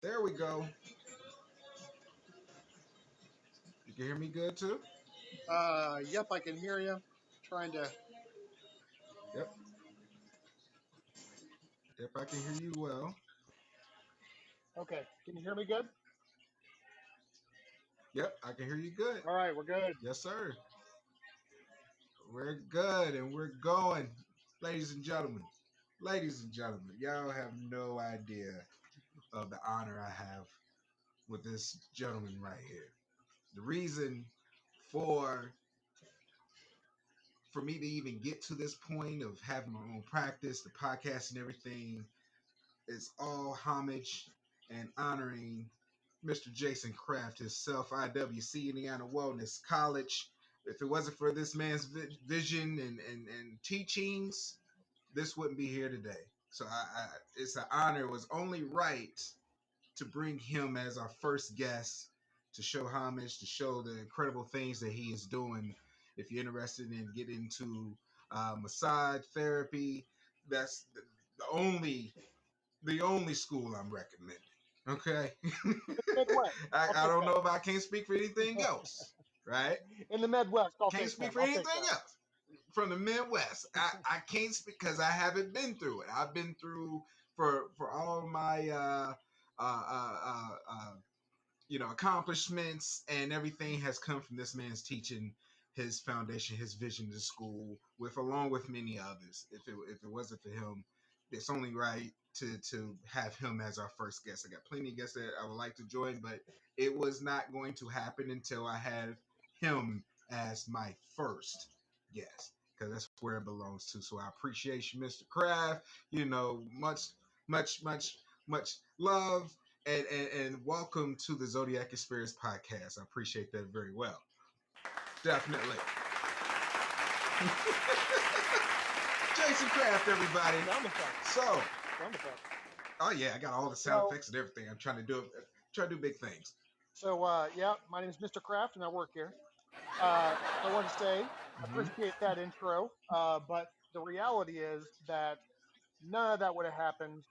There we go. You can hear me good too? Yep, I can hear you. Trying to. Yep. Yep, I can hear you well. Okay, can you hear me good? Yep, I can hear you good. All right, we're good. Yes, sir. We're good and we're going. Ladies and gentlemen, y'all have no idea of the honor I have with this gentleman right here. The reason for for me to even get to this point of having my own practice, the podcast and everything, is all homage and honoring Mr. Jason Kraft himself, IWC Indiana Wellness College. If it wasn't for this man's vision and teachings, this wouldn't be here today. So it's an honor. It was only right to bring him as our first guest to show homage, to show the incredible things that he is doing. If you're interested in getting into massage therapy, that's the only school I'm recommending. Okay, In the Midwest, I'll I take don't that. know if I can't speak for anything else, right? In the Midwest, I'll Can't take speak that. for I'll take anything that. else from the Midwest. I can't speak because I haven't been through it. I've been through for all my accomplishments and everything has come from this man's teaching, his foundation, his vision to school, with along with many others. If it wasn't for him, it's only right to have him as our first guest. I got plenty of guests that I would like to join, but it was not going to happen until I had him as my first guest because that's where it belongs to. So I appreciate you, Mr. Kraft. Much, much, much, much love and welcome to the Zodyac Experience podcast. I appreciate that very well. Definitely. Jason Kraft, everybody. Sound effects. So, Sound effects. oh yeah, I got all the sound effects and everything. I'm trying to do big things. Yeah, my name is Mr. Kraft, and I work here. I want to say, appreciate that intro, but the reality is that none of that would have happened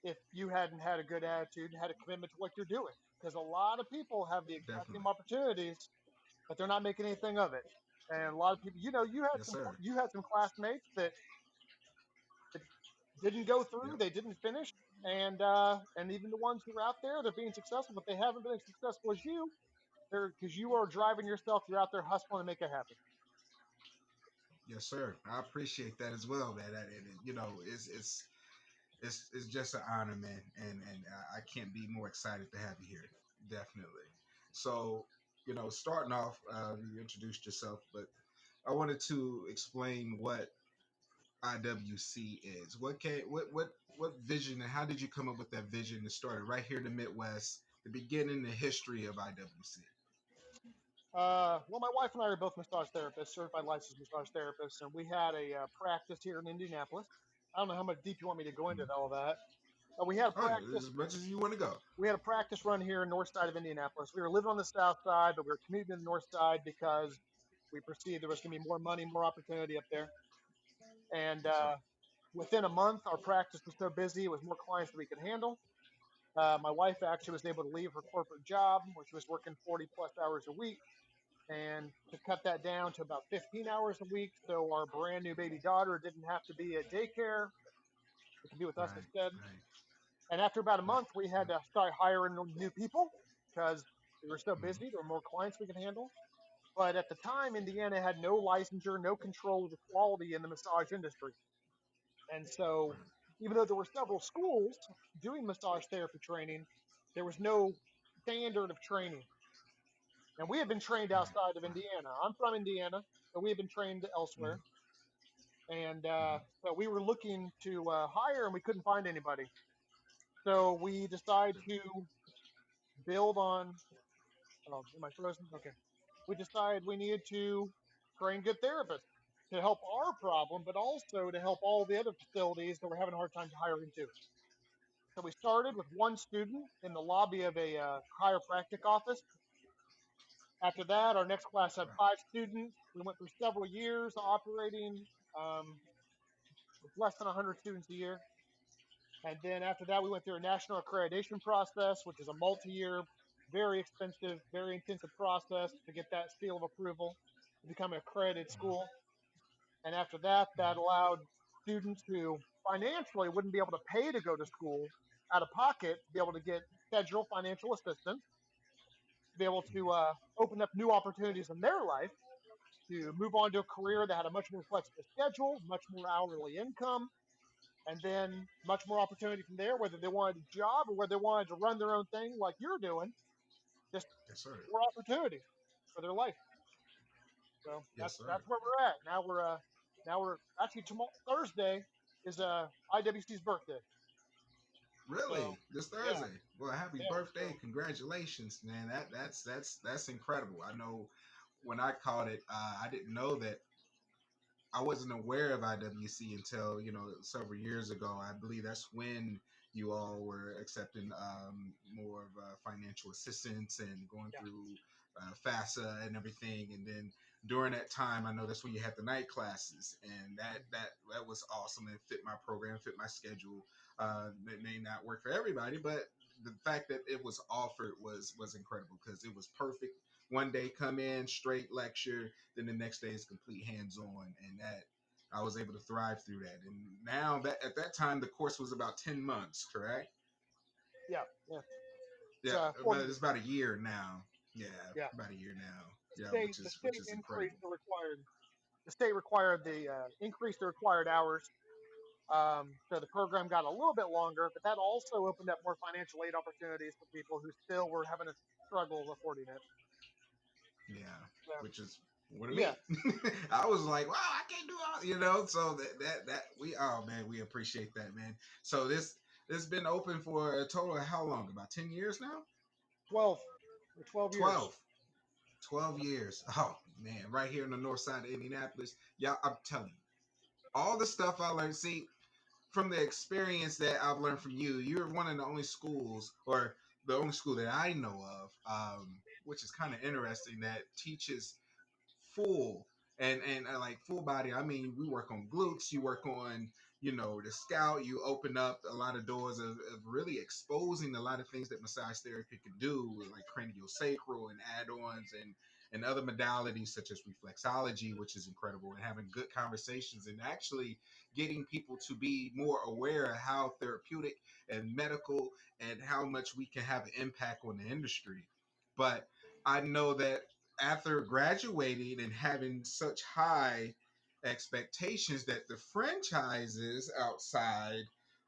if you hadn't had a good attitude and had a commitment to what you're doing. Because a lot of people have the exact same Definitely. opportunities, but they're not making anything of it. And a lot of people, Yes, sir. you had some classmates that didn't go through, Yep. they didn't finish, and even the ones who are out there, they're being successful, but they haven't been as successful as you. They're because you are driving yourself, you're out there hustling to make it happen. Yes, sir. I appreciate that as well, man. It's just an honor, man, and I can't be more excited to have you here. Definitely. So, starting off, you introduced yourself, but I wanted to explain what IWC is. What vision and how did you come up with that vision to start it right here in the Midwest, the beginning, the history of IWC? Well, my wife and I are both massage therapists, certified licensed massage therapists, and we had a practice here in Indianapolis. I don't know how much deep you want me to go into all of that. We had a Oh, yeah, practice. as much as you want to go. We had a practice run here in north side of Indianapolis. We were living on the south side, but we were commuting to the north side because we perceived there was going to be more money, more opportunity up there. And Yes, sir. within a month, our practice was so busy, it was more clients than we could handle. My wife actually was able to leave her corporate job, where she was working 40 plus hours a week, and to cut that down to about 15 hours a week. So our brand new baby daughter didn't have to be at daycare. It could be with us Right, instead. right, And after about a right. month, we had to start hiring new people because we were so Mm-hmm. busy. There were more clients we could handle. But at the time, Indiana had no licensure, no control of the quality in the massage industry. And so, Right. even though there were several schools doing massage therapy training, there was no standard of training. And we had been trained Right. outside of Right. Indiana. I'm from Indiana, so we had been trained elsewhere. Mm-hmm. And Mm-hmm. so we were looking to hire, and we couldn't find anybody. So we decided to build on. Oh, am I frozen? Okay. We decided we needed to train good therapists to help our problem, but also to help all the other facilities that were having a hard time hiring too. So we started with one student in the lobby of a chiropractic office. After that, our next class had Right. five students. We went through several years operating with less than 100 students a year. And then after that, we went through a national accreditation process, which is a multi-year, very expensive, very intensive process to get that seal of approval to become an accredited school. And after that, that allowed students who financially wouldn't be able to pay to go to school out of pocket to be able to get federal financial assistance, to be able to open up new opportunities in their life, to move on to a career that had a much more flexible schedule, much more hourly income, and then much more opportunity from there, whether they wanted a job or whether they wanted to run their own thing like you're doing, just Yes, sir. more opportunities for their life. So Yes, sir. that's where we're at. Now we're actually tomorrow Thursday is IWC's birthday. Really, So this yeah, Thursday. Well, happy yeah. birthday! So Congratulations, man. That's incredible. I know when I caught it, I didn't know that I wasn't aware of IWC until several years ago. I believe that's when you all were accepting more of financial assistance and going yeah, through FAFSA and everything. And then during that time, I know that's when you had the night classes, and that was awesome. It fit my program, fit my schedule. It may not work for everybody, but the fact that it was offered was incredible because it was perfect. One day come in straight lecture, then the next day is complete hands-on, and that I was able to thrive through that. And now that at that time the course was about 10 months, correct? yeah, yeah. It's Yeah, 4 but years. it's about a year now. Yeah, Yeah, about a year now. Yeah, state which the is state increased incredible. the required the state required the increased the required hours. So the program got a little bit longer, but that also opened up more financial aid opportunities for people who still were having a struggle affording it. Yeah, So, which is one of yeah, me. I was like, wow, I can't do all, So that we oh man, we appreciate that, man. So this been open for a total of how long? About 10 years now? 12 or 12 years. 12. 12 years. Oh man, right here in the north side of Indianapolis. Yeah, I'm telling you, all the stuff I learned. See, from the experience that I've learned from you, you're one of the only schools, or the only school that I know of, which is kind of interesting, that teaches full and like full body. I mean, we work on glutes, you work on the scout, you open up a lot of doors of really exposing a lot of things that massage therapy could do, like craniosacral and add-ons and other modalities such as reflexology, which is incredible, and having good conversations and actually getting people to be more aware of how therapeutic and medical and how much we can have an impact on the industry. But I know that after graduating and having such high expectations, that the franchises outside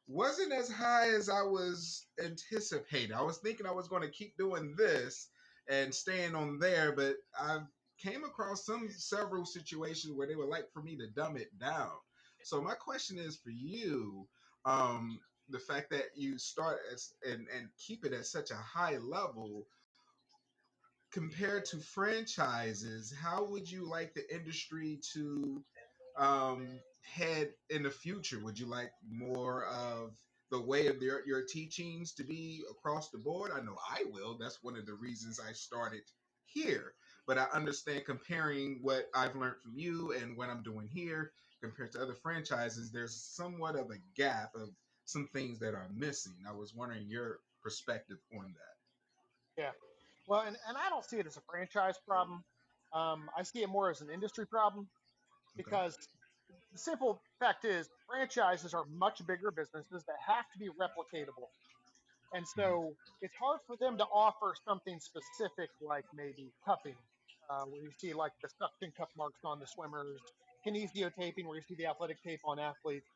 wasn't as high as I was anticipating. I was thinking I was going to keep doing this and staying on there, but I came across several situations where they would like for me to dumb it down. So my question is for you, the fact that you start and keep it at such a high level compared to franchises, how would you like the industry to head in the future? Would you like more of the way of your teachings to be across the board? I know I will. That's one of the reasons I started here. But I understand comparing what I've learned from you and what I'm doing here compared to other franchises, there's somewhat of a gap of some things that are missing. I was wondering your perspective on that. Yeah. Well, and I don't see it as a franchise problem. I see it more as an industry problem Okay. because the simple fact is franchises are much bigger businesses that have to be replicatable. And Mhm. so it's hard for them to offer something specific like maybe cupping, where you see like the suction cup marks on the swimmers, kinesiotaping, where you see the athletic tape on athletes.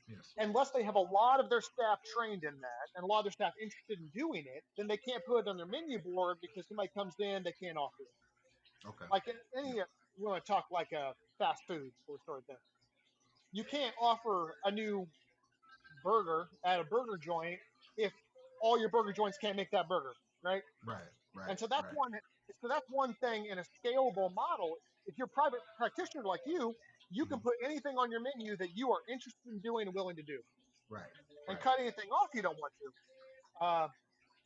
Yes. Unless they have a lot of their staff trained in that and a lot of their staff interested in doing it, then they can't put it on their menu board because somebody comes in, they can't offer it. Okay. Like any, Yeah. you want to talk like a fast food sort of thing. You can't offer a new burger at a burger joint if all your burger joints can't make that burger, right? Right. Right. And so Right. that's one thing in a scalable model. If you're a private practitioner like you can Mhm. put anything on your menu that you are interested in doing and willing to do, Right. and Right. cut anything off you don't want to.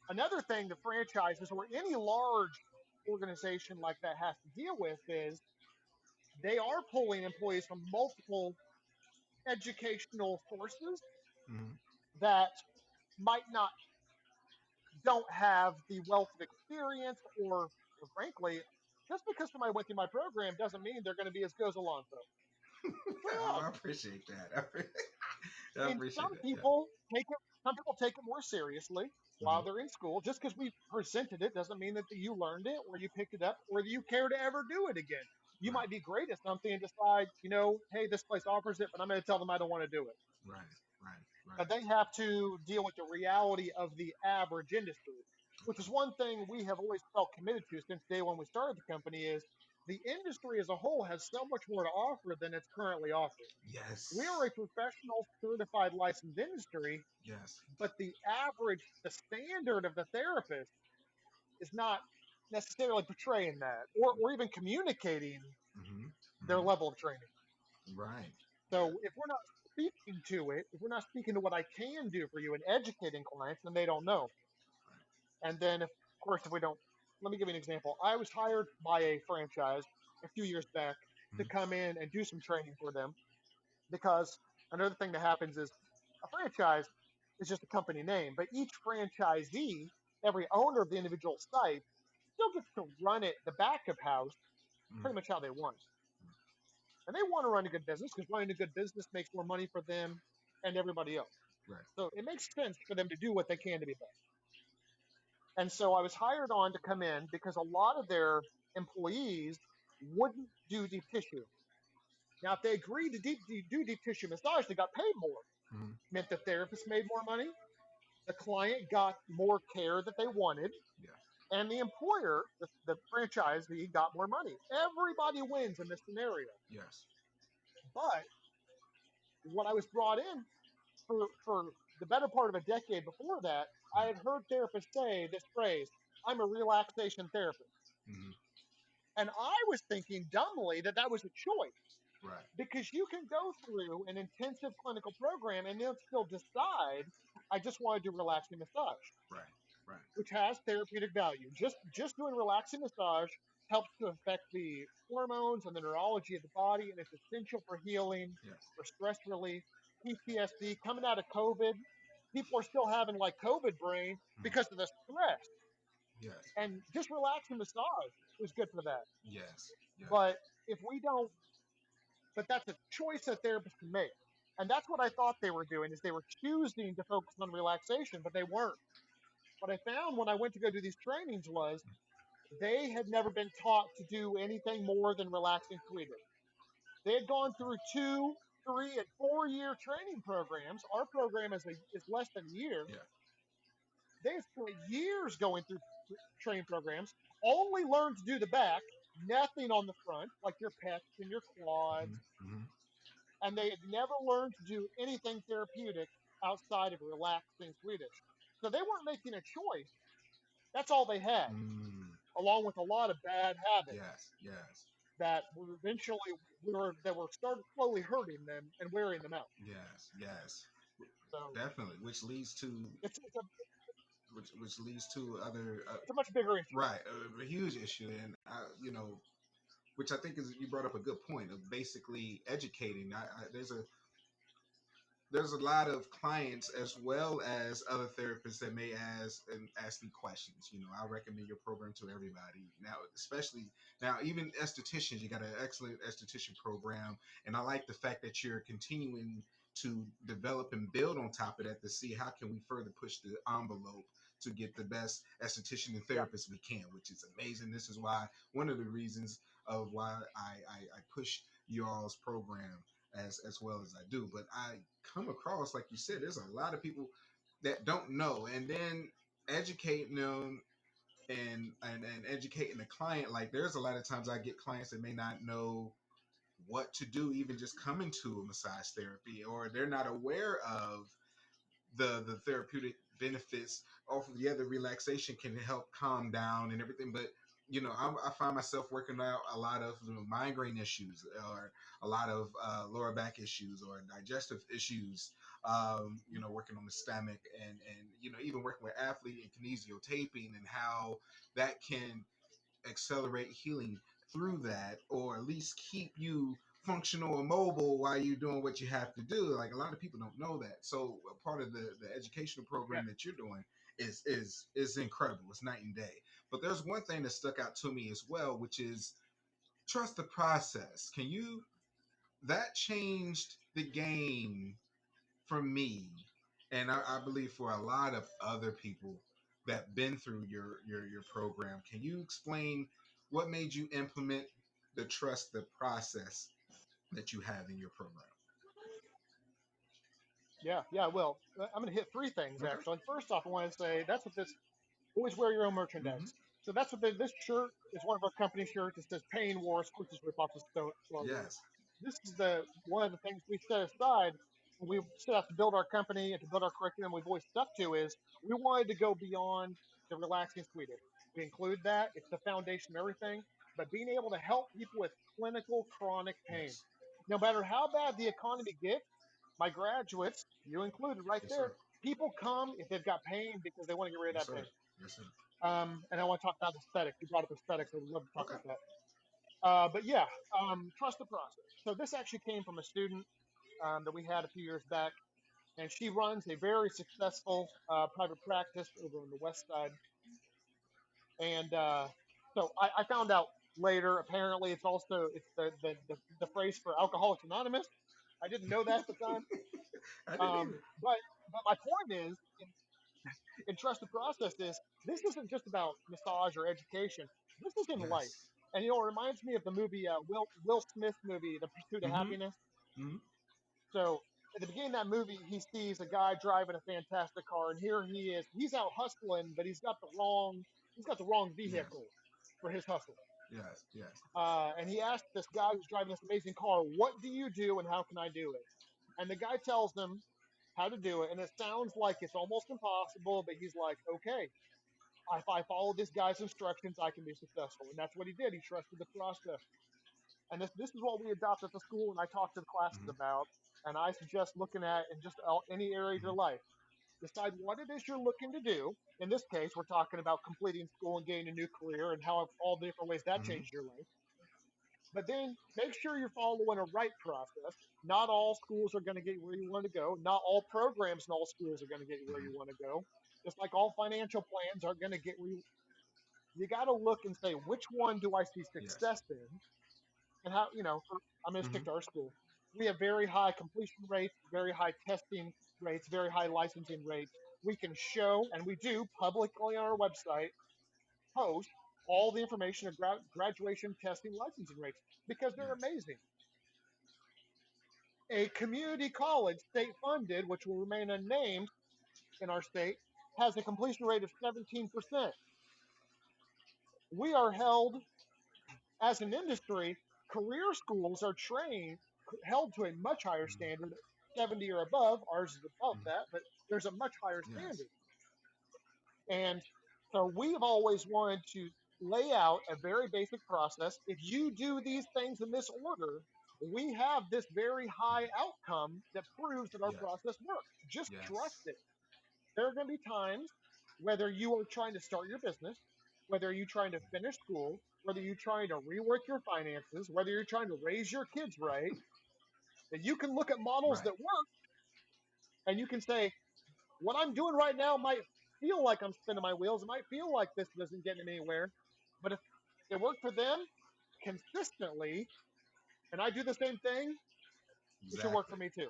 Another thing the franchises or any large organization like that has to deal with is they are pulling employees from multiple educational sources, Mhm. that might not don't have the wealth of experience, or frankly, just because somebody went through my program doesn't mean they're going to be as good as Alonzo. I Well, appreciate that. I I mean, appreciate that. Yeah. some people take it more seriously Hmm. while they're in school. Just because we presented it doesn't mean that you learned it or you picked it up or that you care to ever do it again. You Right. might be great at something and decide, hey, this place offers it, but I'm going to tell them I don't want to do it. Right. Right. Right. But they have to deal with the reality of the average industry, which Okay. is one thing we have always felt committed to since day one we started the company is the industry as a whole has so much more to offer than it's currently offering. We are Yes. a professional certified licensed industry, Yes. but the standard of the therapist is not necessarily portraying that or even communicating Hmm. their Hmm. level of training. Right. So if we're not speaking to it, if we're not speaking to what I can do for you and educating clients, then they don't know. Right. And then, of course, if we don't, let me give you an example. I was hired by a franchise a few years back to Hmm. come in and do some training for them because another thing that happens is a franchise is just a company name, but each franchisee, every owner of the individual site, still gets to run it the back of house Hmm. pretty much how they want. And they want to run a good business because running a good business makes more money for them and everybody else. Right. So it makes sense for them to do what they can to be best. And so I was hired on to come in because a lot of their employees wouldn't do deep tissue. Now, if they agreed to do deep tissue massage, they got paid more. Hmm. Meant the therapist made more money, the client got more care that they wanted, Yeah. and the employer, the franchisee, got more money. Everybody wins in this scenario. Yes. But when I was brought in for the better part of a decade before that, I Hmm. had heard therapists say this phrase, I'm a relaxation therapist. Hmm. And I was thinking dumbly that that was a choice Right. because you can go through an intensive clinical program and then still decide, I just want to do relaxing massage, Right. Right. which has therapeutic value. Just doing relaxing massage helps to affect the hormones and the neurology of the body, and it's essential for healing, Yes. for stress relief, PTSD. Coming out of COVID, people are still having like COVID brain Hmm. because of the stress, Yes. and just relaxing massage is good for that. Yes. Yes. But if we don't, but that's a choice that therapists can make. And that's what I thought they were doing is they were choosing to focus on relaxation, but they weren't. What I found when I went to go do these trainings was they had never been taught to do anything more than relaxing Swedish. They had gone through 2, 3, and 4 year training programs. Our program is less than a year. Yeah. They had spent years going through training programs, only learned to do the back, nothing on the front, like your pecs and your Hmm. quads, Hmm. and they had never learned to do anything therapeutic outside of relaxing Swedish. So they weren't making a choice. That's all they had, Mm. along with a lot of bad habits Yes. Yes. that were eventually that were started slowly hurting them and wearing them out. Yes. Yes. So Definitely. it's Which leads to other it's a much bigger issue. right a huge issue, and which I think is you brought up a good point of basically educating. There's a lot of clients as well as other therapists that may ask me questions. I recommend your program to everybody now, especially now, even estheticians. You got an excellent esthetician program, and I like the fact that you're continuing to develop and build on top of that to see how can we further push the envelope to get the best esthetician and Yeah, therapist we can, which is amazing. This is why one of the reasons of why I push you all's program as well as I do. But I come across, like you said, there's a lot of people that don't know, and then educating them and educating the client. Like there's a lot of times I get clients that may not know what to do, even just coming to a massage therapy, or they're not aware of the therapeutic benefits off of the other relaxation can help calm down and everything. But I find myself working out a lot of migraine issues, or a lot of lower back issues, or digestive issues. Working on the stomach, and even working with athlete and kinesio taping, and how that can accelerate healing through that, or at least keep you functional or mobile while you're doing what you have to do. Like a lot of people don't know that. So a part of the educational Yeah, program that you're doing is incredible. It's night and day. But there's one thing that stuck out to me as well, which is trust the process. Can you that changed the game for me, and I believe for a lot of other people that been through your program. Can you explain what made you implement the trust the process that you have in your program? yeah. Well, I'm going to hit three things Okay. actually. First off, I want to say that's what this always wear your own Mm-hmm. merchandise. So that's what this shirt is one of our company shirts. It says "Pain War," of course, it's rip off the slogan. Yes. This is the one of the things we set aside when we set out to build our company and to build our curriculum. We've always stuck to is we wanted to go beyond the relaxing sweet. We include that; it's the foundation of everything. But being able to help people with clinical chronic pain, Yes. no matter how bad the economy gets, my graduates, you included right Yes, there, sir. people come if they've got pain because they want to get rid Yes, of that sir. pain. Yes, sir. And I want to talk about aesthetics. You brought up aesthetics. I would love to talk Okay. about that. But yeah, trust the process. So this actually came from a student that we had a few years back, and she runs a very successful private practice over on the west side. And so I found out later. Apparently, it's the phrase for Alcoholics Anonymous. I didn't know that at the time. I didn't either. But my point is, and trust the process is this isn't just about massage or education. This is in life. Yes. And it reminds me of the movie Will Smith movie, The Pursuit of Mm-hmm. Happiness. Mm-hmm. So at the beginning of that movie, he sees a guy driving a fantastic car, and here he is. He's out hustling, but he's got the wrong Yes. vehicle for his hustle. Yes. Yes. And he asked this guy who's driving this amazing car, "What do you do, and how can I do it?" And the guy tells him how to do it, and it sounds like it's almost impossible, but he's like, "Okay, if I follow this guy's instructions, I can be successful." And that's what he did. He trusted the process. And this is what we adopt at the school, and I talk to the classes Mm-hmm. about. And I suggest looking at in just any area of your Mm-hmm. life. Decide what it is you're looking to do. In this case, we're talking about completing school and gaining a new career and how all the different ways that Mm-hmm. changes your life. But then make sure you're following a right process. Not all schools are going to get you where you want to go. Not all programs in all schools are going to get you where you Mm-hmm. want to go. Just like all financial plans aren't going to get where you got to look and say which one do I see Yes. success in, and how I'm going to Mm-hmm. stick to our school. We have very high completion rates, very high testing rates, very high licensing rates. We can show, and we do publicly on our website, post all the information of graduation testing licensing rates because they're Yes. amazing. A community college, state funded, which will remain unnamed in our state, has a completion rate of 17%. We are held as an industry, career schools are held to a much higher Mm-hmm. standard, 70 or above. Ours is above Mm-hmm. that, but there's a much higher Yes. standard. And so we've always wanted to lay out a very basic process. If you do these things in this order, we have this very high Mm-hmm. outcome that proves that our Yes. process works. Just trust Yes. it. There are going to be times, whether you are trying to start your business, whether you're trying to finish school, whether you're trying to rework your finances, whether you're trying to raise your kids right, that you can look at models Right. that work and you can say, what I'm doing right now might feel like I'm spinning my wheels. It might feel like this doesn't get me anywhere. But if it worked for them consistently and I do the same thing, it should work for Exactly. me too.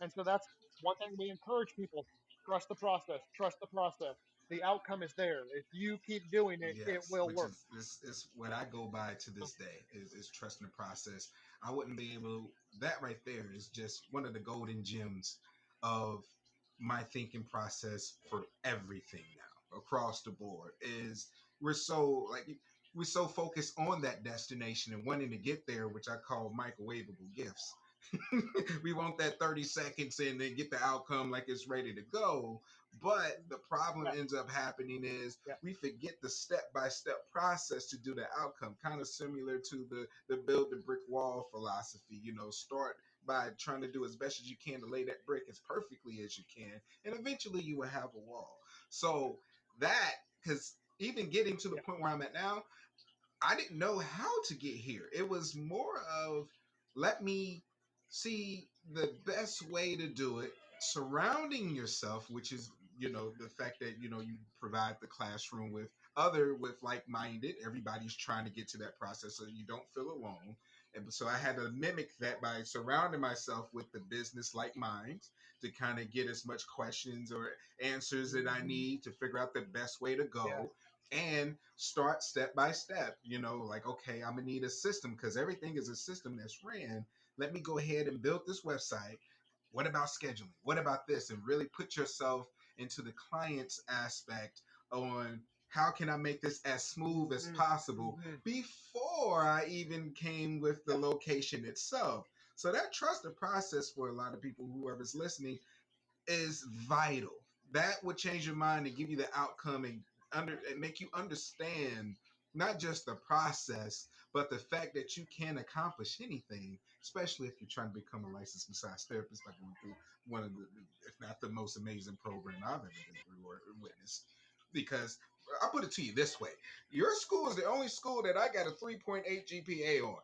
And so that's one thing we encourage people: trust the process, trust the process. The outcome is there. If you keep doing it, it Yes, will which work. is what I go by to So, this day is trusting the process. I wouldn't be able that right there is just one of the golden gems of my thinking process for everything now across the board is we're so like we're so focused on that destination and wanting to get there, which I call microwavable gifts. We want that 30 seconds and then get the outcome like it's ready to go. But the problem yeah, ends up happening is yeah, we forget the step-by-step process to do the outcome, kind of similar to the build the brick wall philosophy. Start by trying to do as best as you can to lay that brick as perfectly as you can, and eventually you will have a wall. So that, because even getting to the yeah, point where I'm at now, I didn't know how to get here. It was more of Let me see the best way to do it, surrounding yourself, which is, the fact that, you provide the classroom with like-minded. Everybody's trying to get to that process so you don't feel alone. And so I had to mimic that by surrounding myself with the business like minds to kind of get as much questions or answers that I need to figure out the best way to Yeah. go, and start step by step. Like, okay, I'm gonna need a system because everything is a system that's ran. Let me go ahead and build this website. What about scheduling? What about this? And really put yourself into the client's aspect on how can I make this as smooth as possible Mm-hmm. before I even came with the Yeah. location itself. So that trusted process for a lot of people, whoever's listening, is vital. That would change your mind and give you the outcome, and make you understand not just the process, but the fact that you can accomplish anything, especially if you're trying to become a licensed massage therapist by going through one of the, if not the most amazing program I've ever been through or witnessed. Because I'll put it to you this way: your school is the only school that I got a 3.8 GPA on.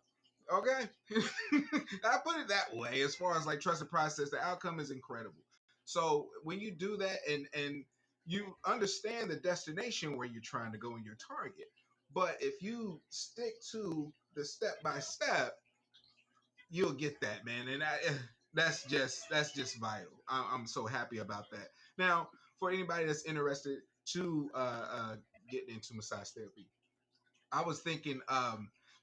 Okay, I put it that way. As far as like trusted process, the outcome is incredible. So when you do that, and you understand the destination where you're trying to go in your target, but if you stick to the step by step, you'll get that, man. And that's just vital. I'm so happy about that. Now, for anybody that's interested to get into massage therapy, I was thinking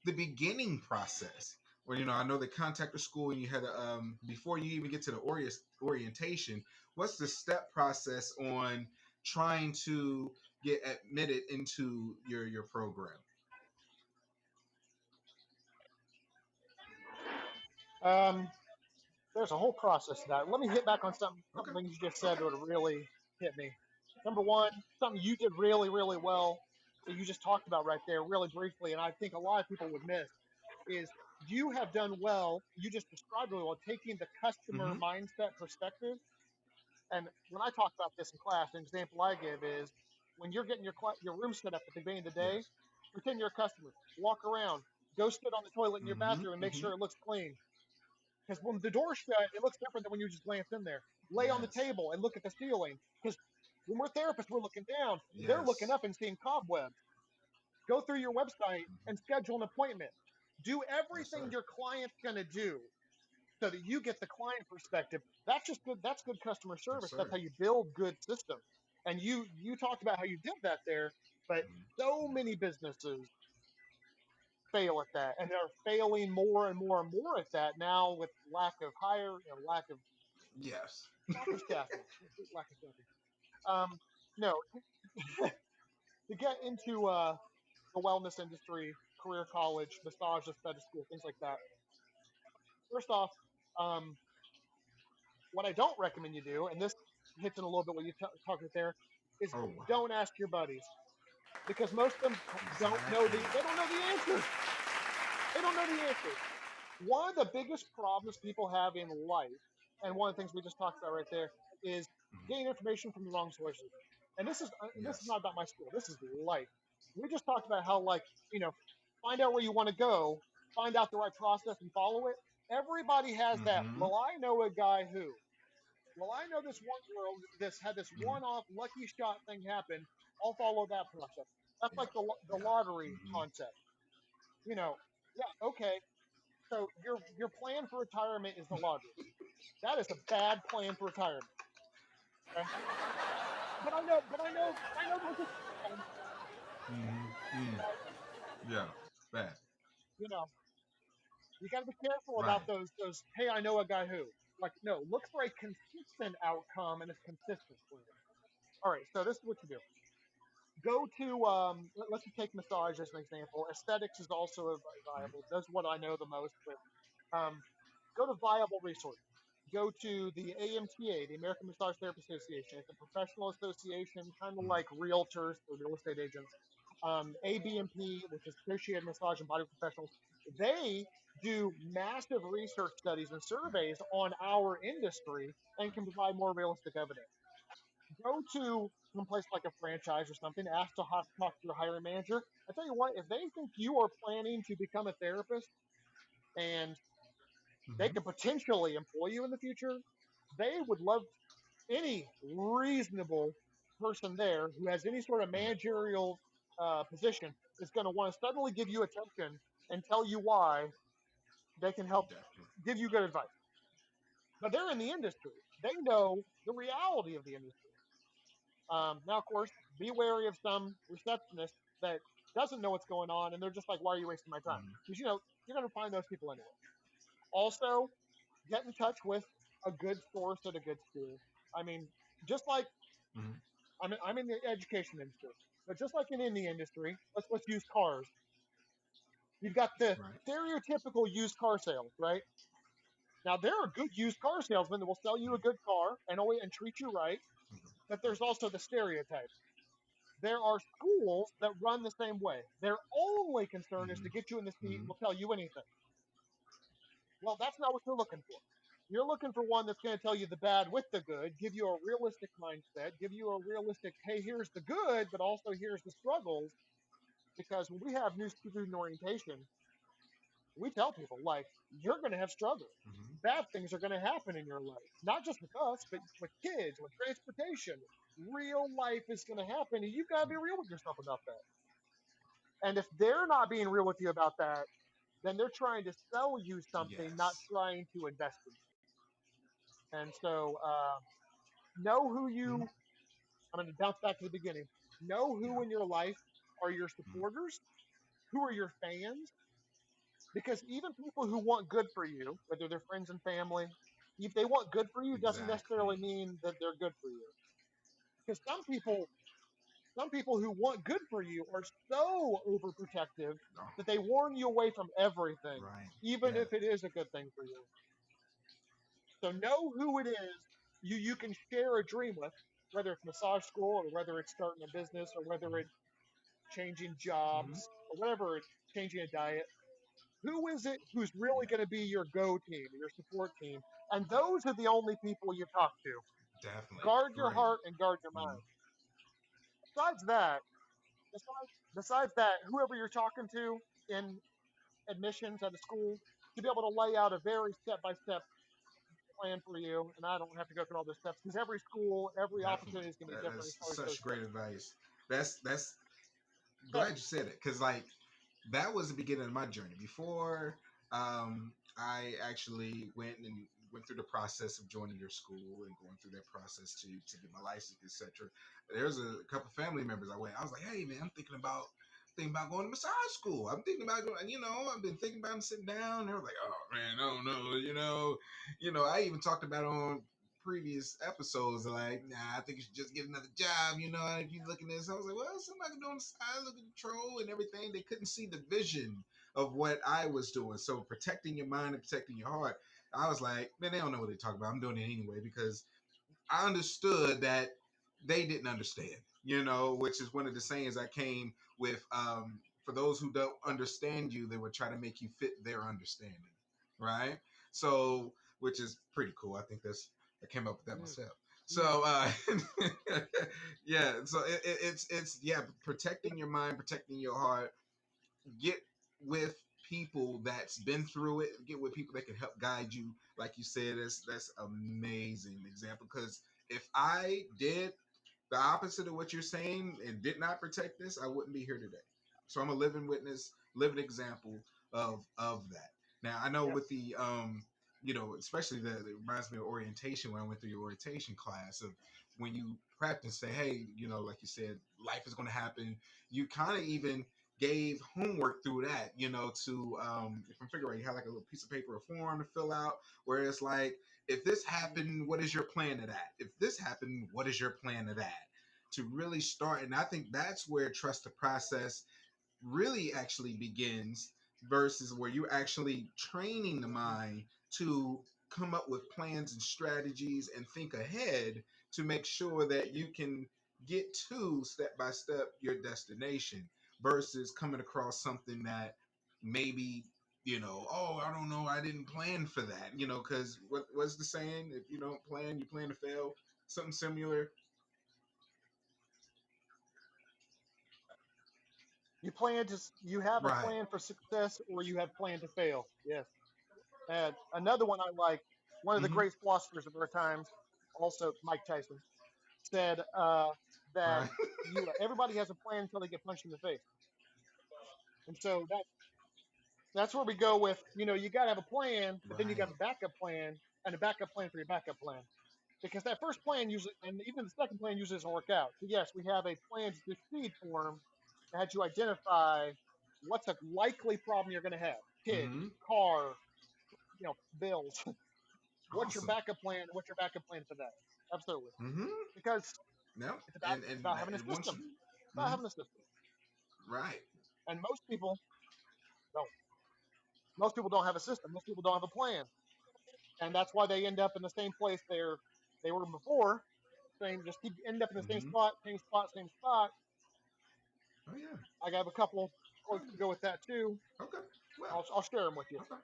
the beginning process where, I know the contact the school and you had to, before you even get to the orientation, what's the step process on trying to get admitted into your program? Um, there's a whole process to that. Let me hit back on something, Okay. couple things you just said that would really hit me. Number one, something you did really, really well that you just talked about right there, really briefly, and I think a lot of people would miss is you have done well. You just described really well taking the customer Mm-hmm. mindset perspective. And when I talk about this in class, an example I give is when you're getting your room set up at the beginning of the day, Yes. pretend you're a customer, walk around, go sit on the toilet in your Mm-hmm. bathroom and make Mm-hmm. sure it looks clean. Because when the door's shut, it looks different than when you just glance in there. Lay on the Yes. table and look at the ceiling. Because when we're therapists, we're looking down. They're looking Yes. up and seeing cobwebs. Go through your website Mm-hmm. and schedule an appointment. Do Yes, everything sir. your client's going to do so that you get the client perspective. That's just good. That's good customer Yes, service. That's sir. how you build good systems. And you talked about how you did that there, but so Mm-hmm. many businesses fail at that, and they're failing more and more and more at that now with lack of lack of Yes. staffing, lack of staffing. No, to get into the wellness industry, career college, massage, aesthetic school, things like that. First off, um, what I don't recommend you do, and this hits in a little bit what you talked about there, is Oh wow. don't ask your buddies because most of them Exactly. they don't know the answers. They don't know the answers. One of the biggest problems people have in life, and one of the things we just talked about right there, is Mhm. getting information from the wrong sources. And this is Yes. not about my school. This is life. We just talked about how find out where you want to go, find out the right process, and follow it. Everybody has that. Mm-hmm. Well, I know a guy who. Well, I know this one girl this had this Mm-hmm. one-off lucky shot thing happen. I'll follow that process. That's Yeah. like the Yeah. lottery Mm-hmm. concept. You know, yeah, okay. So your plan for retirement is the lottery. That is a bad plan for retirement. Okay? But I know there's a Mm-hmm. Mm. right. Yeah. Bad. You know, you got to be careful Right. about those. Hey, I know a guy who. Like, no, look for a consistent outcome and a consistent plan. All right, so this is what you do. Go to let's just take massage as an example. Aesthetics is also a Right. viable. That's what I know the most. But go to viable resources. Go to the AMTA, the American Massage Therapy Association. It's a professional association, kind of Mm. like realtors or real estate agents. ABMP, which is Associated Massage and Body Professionals, they do massive research studies and Right. surveys on our industry and can provide more realistic evidence. Go to some place like a franchise or something, ask to talk to your hiring manager. I tell you what, if they think you are planning to become a therapist and They Mm-hmm. could potentially employ you in the future. They would love any reasonable person there who has any sort of Mm-hmm. managerial position is going to want to suddenly give you attention and tell you why they can help Definitely. give you good advice. But they're in the industry. They know the reality of the industry. Now, of course, be wary of some receptionist that doesn't know what's going on, and they're just like, "Why are you wasting my time?" Mm-hmm. Because you're going to find those people anyway. Also, get in touch with a good source at a good school. I mean, just like Mm-hmm. I'm in the education industry, but just like in any industry, let's use cars. You've got the Right. stereotypical used car sales, right? Now there are good used car salesmen that will sell you a good car and treat you right, Mm-hmm. but there's also the stereotype. There are schools that run the same way. Their only concern is Mm-hmm. to get you in the seat and Mm-hmm. will tell you anything. Well, that's not what you're looking for. You're looking for one that's going to tell you the bad with the good, give you a realistic mindset, give you a realistic, hey, here's the good, but also here's the struggles. Because when we have new student orientation, we tell people, like, you're going to have struggles. Mm-hmm. Bad things are going to happen in your life, not just with us, but with kids, with transportation. Real life is going to happen, and you've got to be real with yourself about that. And if they're not being real with you about that, then they're trying to sell you something, not Yes. trying to invest in you. And so, know who Mm-hmm. you, I'm going to bounce back to the beginning. Know who Yeah. in your life are your Mm-hmm. supporters, who are your fans, because even people who want good for you, whether they're friends and family, if they want good for you, doesn't necessarily Exactly. mean that they're good for you. Because some people who want good for you are so overprotective Oh, that they warn you away from everything, right. even Yeah. if it is a good thing for you. So know who it is you can share a dream with, whether it's massage school or whether it's starting a business or whether it's changing Mm-hmm. jobs or whatever, it's changing a diet. Who is it who's really Yeah. going to be your go team, your support team? And those are the only people you talk to. Definitely. Guard your Right. heart and guard your Mm-hmm. mind. Besides that, besides that, whoever you're talking to in admissions at a school to be able to lay out a very step by step plan for you. And I don't have to go through all the steps because every school, every Definitely. opportunity is going to be different as That's far as those such great steps. advice. That's So, glad you said it because that was the beginning of my journey. Before I actually went through the process of joining your school and going through that process to get my license, etc. There's a couple family members I went. I was like, hey man, I'm thinking about going to massage school. I'm thinking about going. I've been thinking about sitting down. They were like, oh man, I don't know. I even talked about it on previous episodes, like, nah, I think you should just get another job, if you look at this. I was like, well, somebody can do on the side, look at the troll and everything. They couldn't see the vision of what I was doing. So protecting your mind and protecting your heart, I was like, man, they don't know what they're talking about. I'm doing it anyway because I understood that they didn't understand, which is one of the sayings I came with. For those who don't understand you, they would try to make you fit their understanding, right? So, which is pretty cool. I came up with that mm, myself. mm, So, yeah. So it's yeah, protecting your mind, protecting your heart. Get with people that's been through it. Get with people that can help guide you. Like you said, that's amazing example. Because if I did the opposite of what you're saying and did not protect this, I wouldn't be here today. So I'm a living witness, living example of that. Now I know yes. with the especially that it reminds me of orientation when I went through your orientation class of when you prep and say, hey, like you said, life is going to happen. You kind of even gave homework through that, to if I'm figuring right, you have like a little piece of paper or form to fill out where it's like, if this Mm, happened, what is your plan of that? If this happened, what is your plan of that? To really start, and I think that's where trust the process really actually begins versus where you're actually training the mhm. mind to come up with plans and strategies and think ahead to make sure that you can get to step by step your destination versus coming across something that maybe oh, I don't know, I didn't plan for that, because what's the saying, if you don't plan, you plan to fail, something similar. You have a Right. plan for success or you have plan to fail. Yes. And another one I like, one of the Mm-hmm. great philosophers of our times, also Mike Tyson, said that Right. everybody has a plan until they get punched in the face. And so that's where we go with, you got to have a plan, but then you got Right. a backup plan and a backup plan for your backup plan. Because that first plan usually, and even the second plan usually doesn't work out. So yes, we have a plan to succeed form that you identify what's a likely problem you're going to have: kids, Mm-hmm. car, bills. What's your Awesome. backup plan? What's your backup plan for that? Absolutely, Mm-hmm. because Yep. it's about And having a once system. you, It's about mm-hmm. having a system, Right. and don't. Most people don't have a system. Most people don't have a plan, and that's why they end up in the same place they were before. Same, just keep end up in the same Mm-hmm. spot, same spot, same spot. Oh yeah. I have a couple Oh, quotes to go with that too. okay. Well. I'll share them with you. Okay.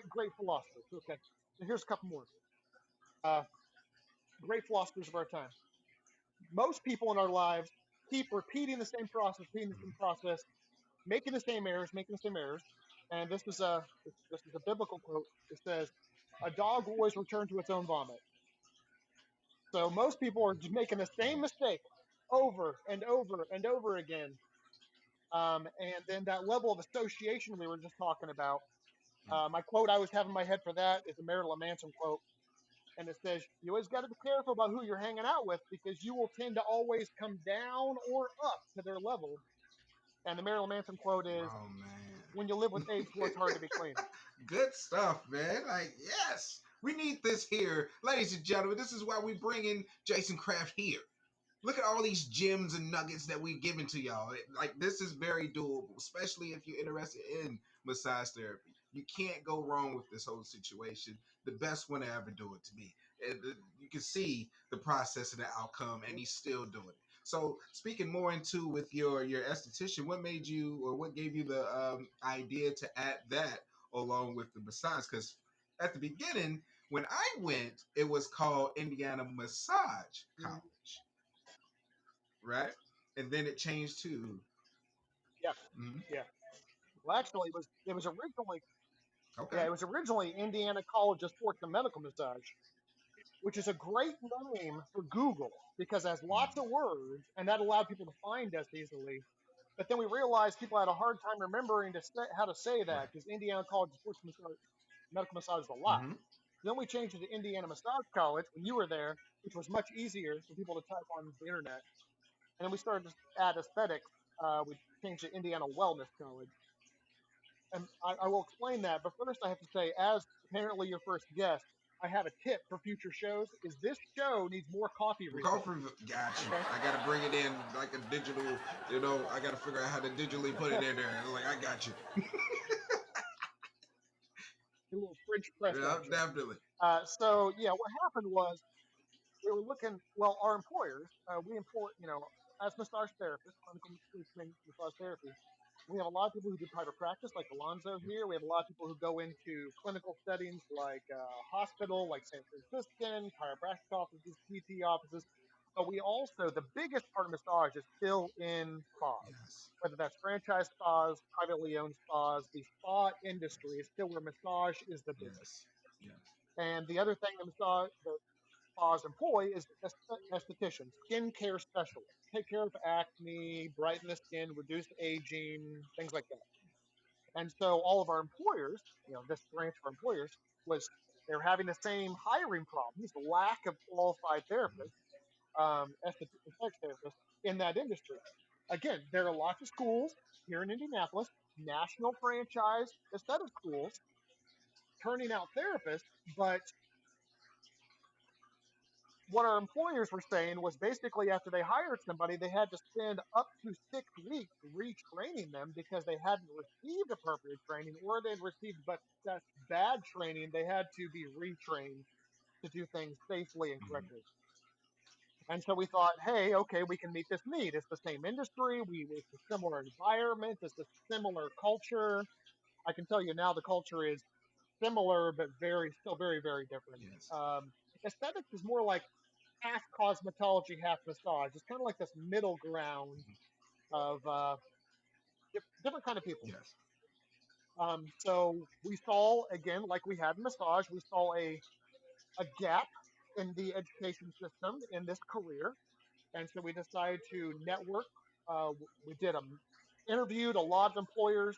Great philosophers. Okay, so here's a couple more. Uh, Great philosophers of our time. Most people in our lives keep repeating the same Mm-hmm. process, making the same errors. And this is a biblical quote. It says, "A dog will always return to its own vomit." So most people are just making the same mistake over and over and over again. And then that level of association we were just talking about. My quote I always have in my head for that is a Marilyn Manson quote, and it says, "You always got to be careful about who you're hanging out with because you will tend to always come down or up to their level." And the Marilyn Manson quote is, Oh man. "When you live with apes, work hard to be clean." Good stuff, man. Like, yes, we need this here, ladies and gentlemen. This is why we bring in Jason Kraft here. Look at all these gems and nuggets that we've given to y'all. Like, this is very doable, especially if you're interested in massage therapy. You can't go wrong with this whole situation. The best one to ever do it to me. And you can see the process and the outcome, and he's still doing it. So, speaking more into with your esthetician, what made you, or what gave you the idea to add that along with the massage? Because at the beginning, when I went, it was called Indiana Massage Mm, College, right? And then it changed to yeah, mhm, yeah. Well, actually, it was originally okay, yeah, it was originally Indiana College of Sports and Medical Massage, which is a great name for Google because it has mm, lots of words, and that allowed people to find us easily. But then we realized people had a hard time remembering how to say that right, because Indiana College of Sports and Medical Massage is a lot. mm-hmm, Then we changed it to Indiana Massage College when you were there, which was much easier for people to type on the internet. And then we started to add aesthetics. We changed it to Indiana Wellness College. And I will explain that. But first, I have to say, as apparently your first guest, I have a tip for future shows: is this show needs more coffee call refills. for got you. Okay, I gotta bring it in like a digital, I gotta figure out how to digitally put it in there. Like, I got you. a little French press Yeah, action. definitely. So yeah, what happened was we were looking. Well, our employers, we employ, as massage therapists, clinical trained massage therapy. We have a lot of people who do private practice, like Alonzo Yep. here. We have a lot of people who go into clinical settings, like hospital, like San Franciscan, chiropractic offices, PT offices. But we also, the biggest part of massage is still in spas, Yes. whether that's franchise spas, privately owned spas. The spa industry is still where massage is the biggest. Yes. Yes. And the other thing the spas employ is estheticians, skincare specialists, take care of acne, brighten the skin, reduce aging, things like that. And so all of our employers, this branch of our employers was they're having the same hiring problems, lack of qualified therapists, aesthetic therapists in that industry. Again, there are lots of schools here in Indianapolis, national franchise aesthetic schools turning out therapists, but what our employers were saying was basically after they hired somebody, they had to spend up to 6 weeks retraining them because they hadn't received appropriate training or they'd received but that's bad training. They had to be retrained to do things safely and Mm-hmm. correctly. And so we thought, hey, okay, we can meet this need. It's the same industry. It's a similar environment. It's a similar culture. I can tell you now the culture is similar, but still very, very different. Yes. Aesthetics is more like half cosmetology, half massage. It's kind of like this middle ground Mm-hmm. of different kind of people. Yes. So we saw, again, like we had in massage, we saw a gap in the education system in this career. And so we decided to network. We did interviewed a lot of employers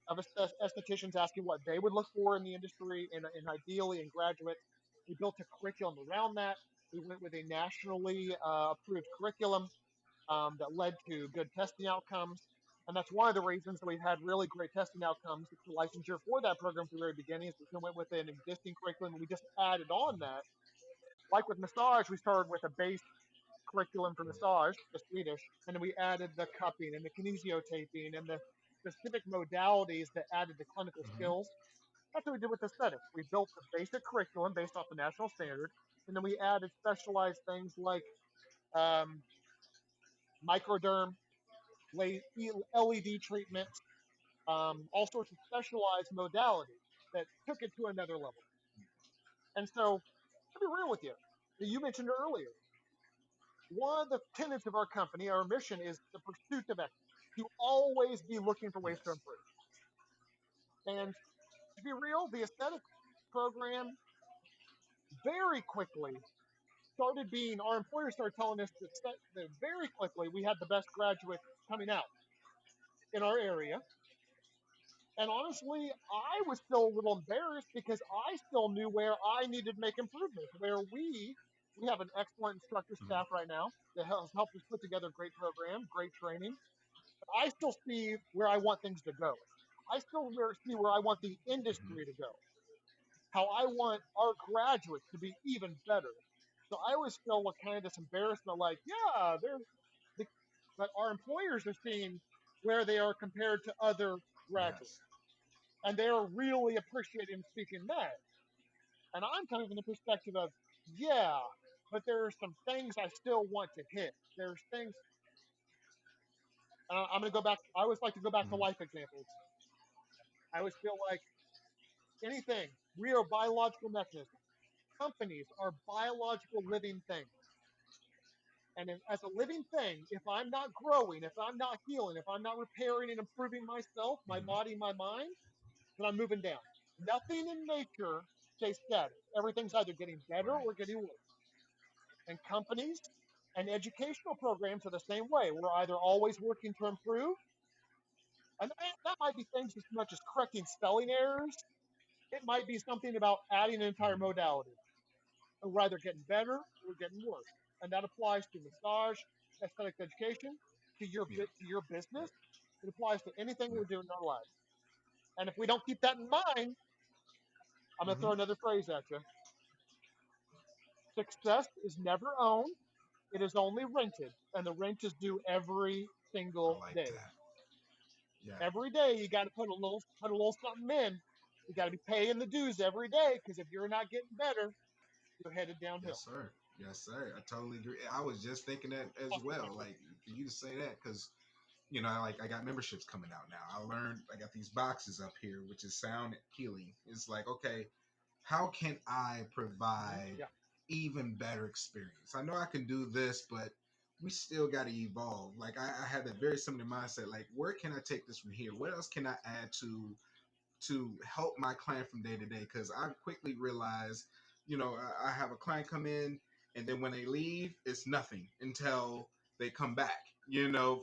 of estheticians asking what they would look for in the industry and ideally in graduates. We built a curriculum around that. We went with a nationally approved curriculum that led to good testing outcomes. And that's one of the reasons that we've had really great testing outcomes for licensure for that program from the very beginning. Is we went with an existing curriculum and we just added on that. Like with massage, we started with a base curriculum for massage, the Swedish, and then we added the cupping and the kinesiotaping and the specific modalities that added the clinical Mm-hmm. skills. That's what we did with aesthetics. We built the basic curriculum based off the national standard, and then we added specialized things like um, microderm, LED treatments, all sorts of specialized modalities that took it to another level. And so, to be real with you, you mentioned it earlier. One of the tenets of our company, our mission is the pursuit of excellence, to always be looking for ways to Yes. improve. And to be real, the aesthetics program very quickly started being, our employers started telling us that very quickly we had the best graduates coming out in our area. And honestly, I was still a little embarrassed because I still knew where I needed to make improvements, where we have an excellent instructor Mm-hmm. staff right now that has helped us put together a great program, great training. I still see where I want things to go. I still see where I want the Mm-hmm. industry to go, how I want our graduates to be even better. So I always feel like kind of this embarrassment, like, yeah, but our employers are seeing where they are compared to other graduates, Yes. and they're really appreciating and speaking that. And I'm kind of in the perspective of, yeah, but there are some things I still want to hit. There's things, I'm going to go back. I always like to go back to Mm-hmm. life examples. I always feel like anything, we are biological mechanisms. Companies are biological living things. And as a living thing, if I'm not growing, if I'm not healing, if I'm not repairing and improving myself, my Mm-hmm. body, my mind, then I'm moving down. Nothing in nature stays static. Everything's either getting better Right. or getting worse. And companies and educational programs are the same way. We're either always working to improve, and that might be things as much as correcting spelling errors. It might be something about adding an entire Mm-hmm. modality. We're either getting better or we're getting worse. And that applies to massage, aesthetic education, Yeah. to your business. It applies to anything Yeah. we're doing in our lives. And if we don't keep that in mind, I'm going to Mm-hmm. throw another phrase at you. Success is never owned. It is only rented, and the rent is due every I single like day. that. Yeah. Every day you got to put a little something in. You got to be paying the dues every day because if you're not getting better, you're headed downhill. Yes, sir. Yes, sir. I totally agree. I was just thinking that as well. Like for you to say that, because like I got memberships coming out now. I got these boxes up here, which is sound healing. It's like, okay, how can I provide Yeah. even better experience? I know I can do this, but we still got to evolve. Like I had that very similar mindset. Like, where can I take this from here? What else can I add to help my client from day to day? Because I quickly realized, I have a client come in, and then when they leave, it's nothing until they come back,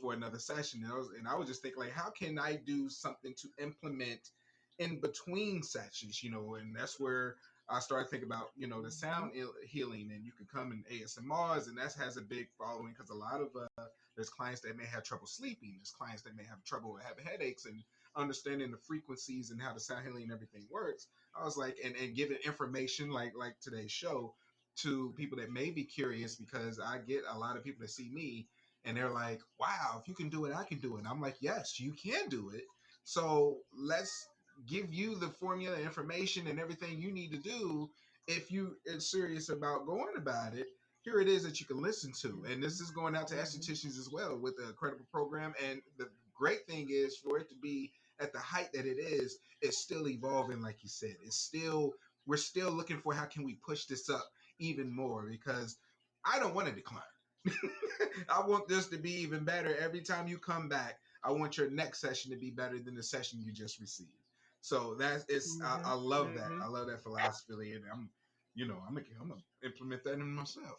for another session. And I was just thinking, like, how can I do something to implement in between sessions, and that's where I started thinking about, the Mm-hmm. sound healing, and you can come in ASMRs, and that has a big following because a lot of there's clients that may have trouble sleeping, there's clients that may have trouble having headaches, and understanding the frequencies and how the sound healing and everything works. I was like, and giving information like today's show to people that may be curious, because I get a lot of people that see me and they're like, wow, if you can do it, I can do it. And I'm like, yes, you can do it. So let's give you the formula, information, and everything you need to do. If you are serious about going about it, here it is that you can listen to. And this Mm-hmm. is going out to Mm-hmm. estheticians as well with a credible program. And the great thing is for it to be at the height that it is, it's still evolving, like you said. We're still looking for how can we push this up even more, because I don't want to decline. I want this to be even better every time you come back. I want your next session to be better than the session you just received. So that's it's I love that. Mm-hmm. I love that philosophy, and I'm gonna implement that in myself.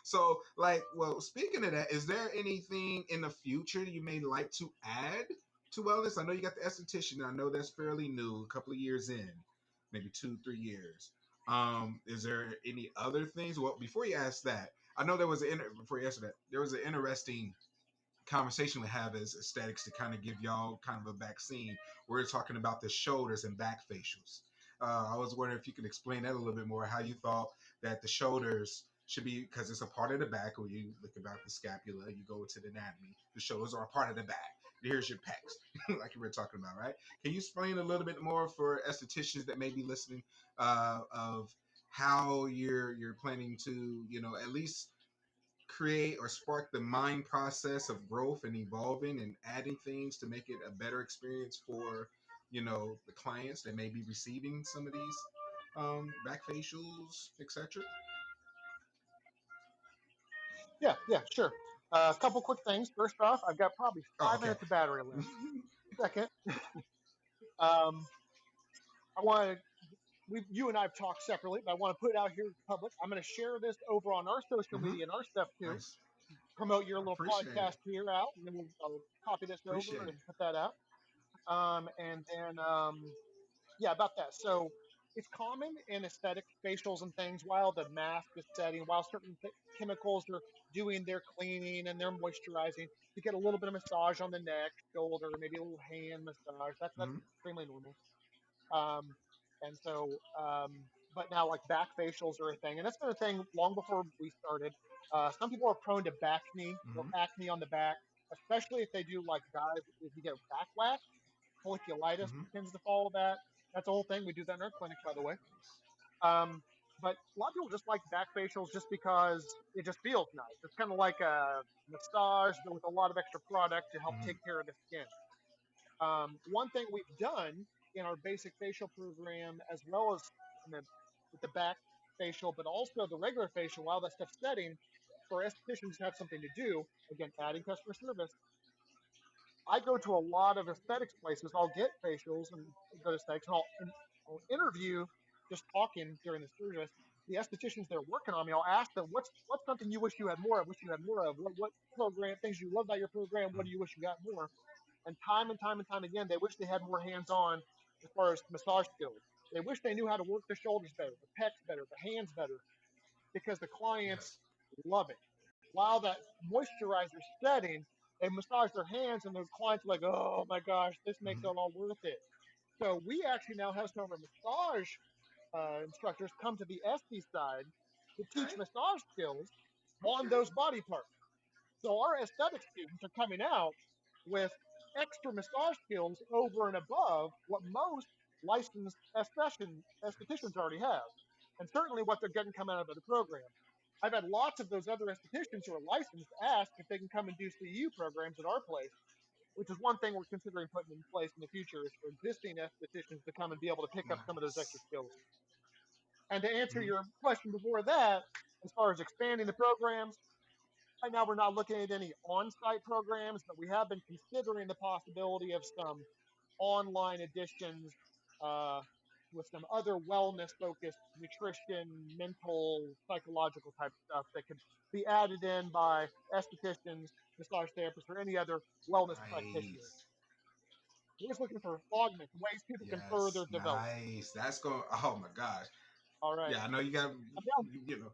So like, well, speaking of that, is there anything in the future you may like to add to wellness? I know you got the esthetician. I know that's fairly new, a couple of years in, maybe 2-3 years. Is there any other things? Well, before you ask that, I know before you answer that, there was an interesting conversation we have as aesthetics to kind of give y'all kind of a back scene. We're talking about the shoulders and back facials. I was wondering if you could explain that a little bit more, how you thought that the shoulders should be, because it's a part of the back. When you look about the scapula, you go to the anatomy. The shoulders are a part of the back. Here's your pecs, like you were talking about, right? Can you explain a little bit more for estheticians that may be listening, of how you're planning to, at least create or spark the mind process of growth and evolving and adding things to make it a better experience for the clients that may be receiving some of these back facials, etc. Yeah, yeah, sure. A couple quick things. First off, I've got probably Oh, five okay. minutes of battery left. Second, um, I want to. You and I have talked separately, but I want to put it out here in public. I'm going to share this over on our social Mm-hmm. media and our stuff too. Nice. Promote your I little appreciate it. podcast here out, and then I'll copy this over Appreciate and it. put that out. And then yeah, about that. So it's common in aesthetic facials and things while the mask is setting, while certain chemicals are doing their cleaning and their moisturizing, to get a little bit of massage on the neck, shoulder, maybe a little hand massage. That's Mm-hmm. extremely normal. Um, and so, but now like back facials are a thing, and that's been a thing long before we started. Some people are prone to back knee or Mm-hmm. acne on the back, especially if they do like dive, if you get back wax, folliculitis Mm-hmm. tends to follow that. That's a whole thing. We do that in our clinic, by the way. Um, but a lot of people just like back facials just because it just feels nice. It's kind of like a massage, but with a lot of extra product to help Mm-hmm. take care of the skin. One thing we've done in our basic facial program, as well as in with the back facial, but also the regular facial, while that stuff's setting, for estheticians to have something to do, again, adding customer service, I go to a lot of aesthetics places. I'll get facials and go to aesthetics, and I'll interview, just talking during the service, the estheticians that are working on me. I'll ask them, what's something you wish you had more of? Wish you had more of? What program things you love about your program? What do you wish you got more? And time again, they wish they had more hands on as far as massage skills. They wish they knew how to work the shoulders better, the pecs better, the hands better, because the clients Yes. love it. While that moisturizer setting, they massage their hands, and the clients are like, oh my gosh, this makes Mm-hmm. it all worth it. So we actually now have some of our massage instructors come to the SD side to teach Okay. massage skills on Okay. those body parts. So our aesthetic students are coming out with extra massage skills over and above what most licensed estheticians already have, and certainly what they're getting coming out of the program. I've had lots of those other estheticians who are licensed ask if they can come and do CEU programs at our place, which is one thing we're considering putting in place in the future, is for existing estheticians to come and be able to pick up some of those extra Nice. skills. And to answer Mm-hmm. your question before that, as far as expanding the programs, right now we're not looking at any on-site programs, but we have been considering the possibility of some online additions uh, with some other wellness-focused nutrition, mental, psychological type stuff that could be added in by estheticians, massage therapists, or any other wellness practitioners. Nice. We're just looking for augments, ways people can Yes. further develop. Nice. That's going. Oh my gosh. All right, Yeah, I know you got. I'm down. You know.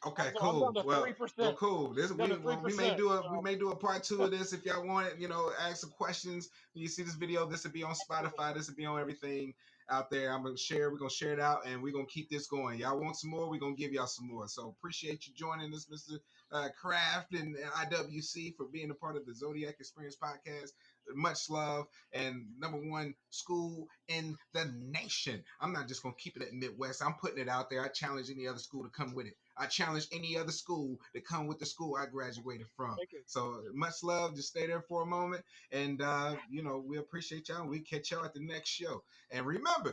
Okay, I'm down cool. to three Well, percent. cool. This I'm down to three we may percent. do a So part two of this if y'all want it. Ask some questions. When you see this video, this will be on absolutely, Spotify. This will be on everything out there. I'm gonna share. We're gonna share it out, and we're gonna keep this going. Y'all want some more? We're gonna give y'all some more. So appreciate you joining us, Mr. Kraft and IWC, for being a part of the Zodyac Experience podcast. Much love, and number one school in the nation. I'm not just gonna keep it at Midwest. I'm putting it out there. I challenge any other school to come with it. I challenge any other school to come with the school I graduated from. thank you. So much love. Just stay there for a moment, and we appreciate y'all. We catch y'all at the next show. And remember,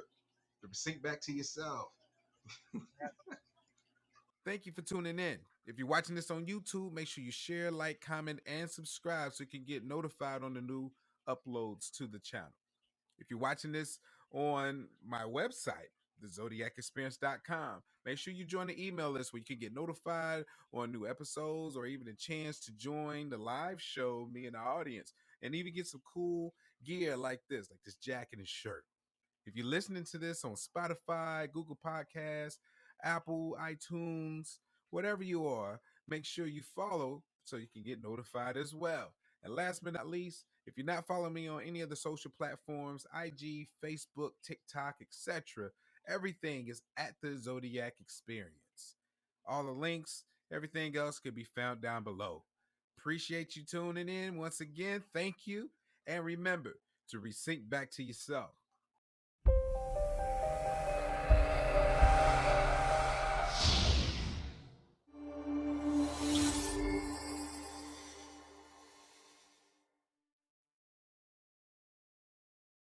to sync back to yourself. Thank you for tuning in. If you're watching this on YouTube, make sure you share, like, comment, and subscribe so you can get notified on the new uploads to the channel. If you're watching this on my website, the ZodiacExperience.com, make sure you join the email list where you can get notified on new episodes or even a chance to join the live show, me and the audience, and even get some cool gear like this jacket and shirt. If you're listening to this on Spotify, Google Podcasts, Apple, iTunes, whatever you are, make sure you follow so you can get notified as well. And last but not least, if you're not following me on any of the social platforms, IG, Facebook, TikTok, etc., everything is at the Zodyac Experience. All the links, everything else could be found down below. Appreciate you tuning in. Once again, thank you. And remember to resync back to yourself.